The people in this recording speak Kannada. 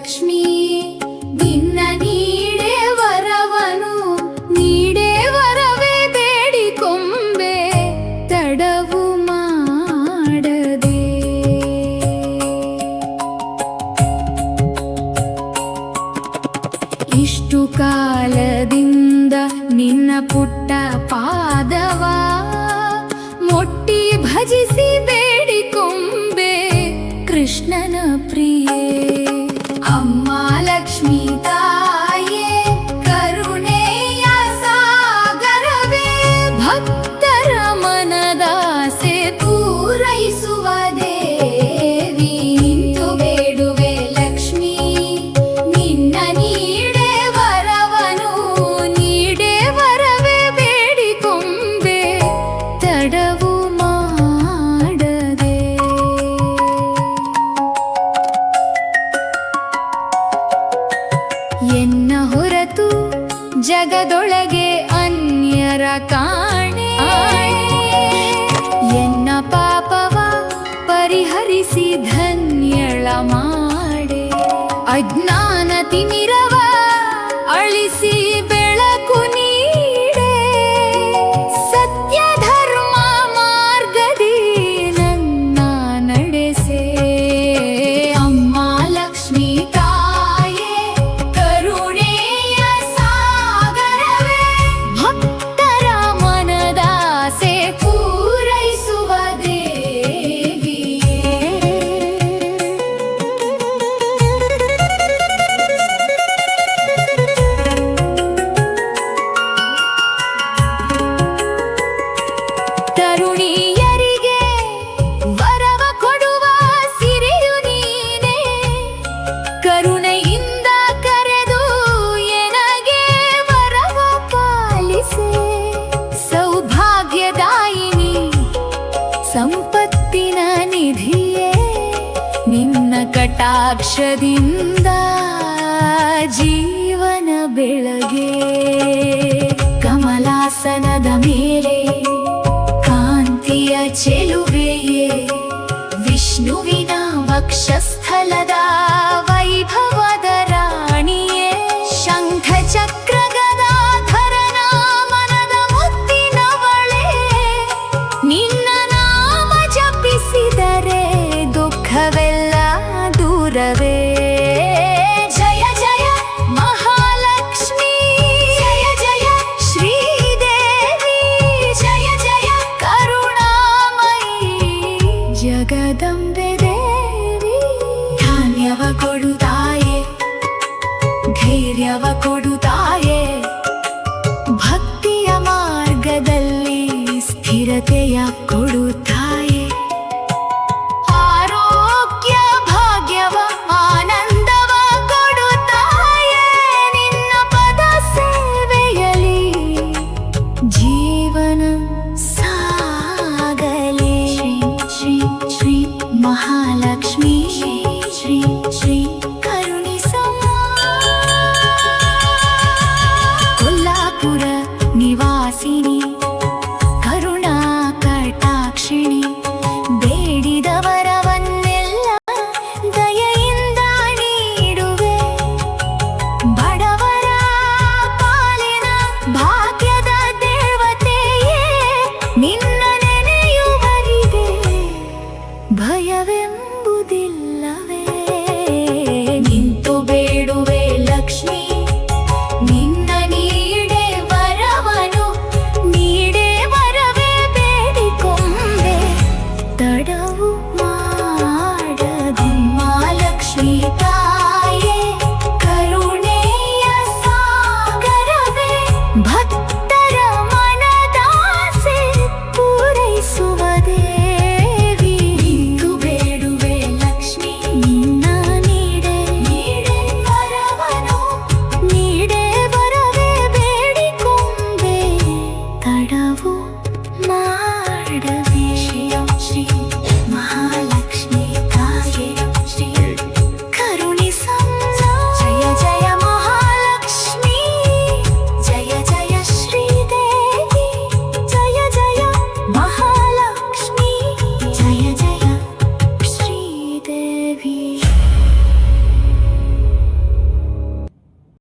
ಲಕ್ಷ್ಮೀ ನಿನ್ನ ನೀಡೆ ವರವನು ನೀಡೆ ವರವೇ ಬೇಡಿಕೊಂಬೆ ತಡವು ಮಾಡದೆ. ಇಷ್ಟು ಕಾಲದಿಂದ ನಿನ್ನ ಪುಟ್ಟ ಪಾದವ ಮೊಟ್ಟಿ ಭಜಿಸಿ ಬೇಡಿಕೊಂಬೆ ಕೃಷ್ಣನ ಪ್ರಿಯೆ. ಅಮ್ಮ ಲಕ್ಷ್ಮೀ ತಾಯೇ ಕರುಣೆಯ ಸಾಗರವೇ ಭಕ್ತರ ಮನದಾಸೆ ಪೂರೈಸುವ ದೇವಿ. ನಿಂತು ಬೇಡುವೆ ಲಕ್ಷ್ಮೀ ನಿನ್ನ ನೀಡೆ ವರವನು ನೀಡೆ ವರವೇ ಬೇಡಿಕೊಂಬೆ ತಡವು ಮಾಡದೆ. ಎನ್ನ ಹೊರತು ಜಗದೊಳಗೆ ಅನ್ಯರ ಕಾಣೆ. ಎನ್ನ ಪಾಪವ ಪರಿಹರಿಸಿ ಧನ್ಯಳ ಮಾಡೆ. ಅಜ್ಞಾನ ತಿಮಿರವ ಅಳಿಸಿ ಬೆಳಕು ನೀಡೆ. ಸತ್ಯ ಧರ್ಮ ಮಾರ್ಗದಿ ನನ್ನ ನಡೆಸೆ. ಅಮ್ಮ ಲಕ್ಷ್ಮೀ ತಾಯೇ ಕರುಣೆಯ ಸಾಗರವೇ ಭಕ್ತರ ಮನದಾಸೆ ಪೂರೈಸುವ ದೇವಿ. ತರುಣಿಯರಿಗೆ ವರವ ಕೊಡುವ ಸಿರಿಯು ನೀನೆ. ಕರುಣೆಯಿಂದ ಕರೆದು ಎನಗೆ ವರವ ಪಾಲಿಸೆ. ಸೌಭಾಗ್ಯದಾಯಿನಿ ಸಂಪತ್ತಿನ ನಿಧಿಯೇ. ನಿನ್ನ ಕಟಾಕ್ಷದಿಂದ ಜೀವನ ಬೆಳಗ್ಗೆ. ಕಮಲಾಸನದ ಮೇಲೆ ಕಾಂತಿಯ ಚೆಲುವೆಯೇ. ವಿಷ್ಣುವಿನ ವಕ್ಷಸ್ಥಲದ ವೈಭವದ ರಾಣಿಯೇ. ಶಂಖ ಚಕ್ರ ಗದಾಧರನ ಮನದ ಮುತ್ತಿನವಳೇ. ನಿನ್ನ ನಾಮ ಜಪಿಸಿದರೆ ದುಃಖವೆಲ್ಲ ದೂರವೇ. ಜಯ ಜಯ ಮಹಾಲಕ್ಷ್ಮೀ ಜಯ ಜಯ ಶ್ರೀದೇವಿ ಜಯ ಜಯ ಕರುಣಾಮಯಿ ಜಗದಂಬೆ ದೇವಿ. ಧಾನ್ಯವ ಕೊಡು ತಾಯೇ ಧೈರ್ಯವ ಕೊಡು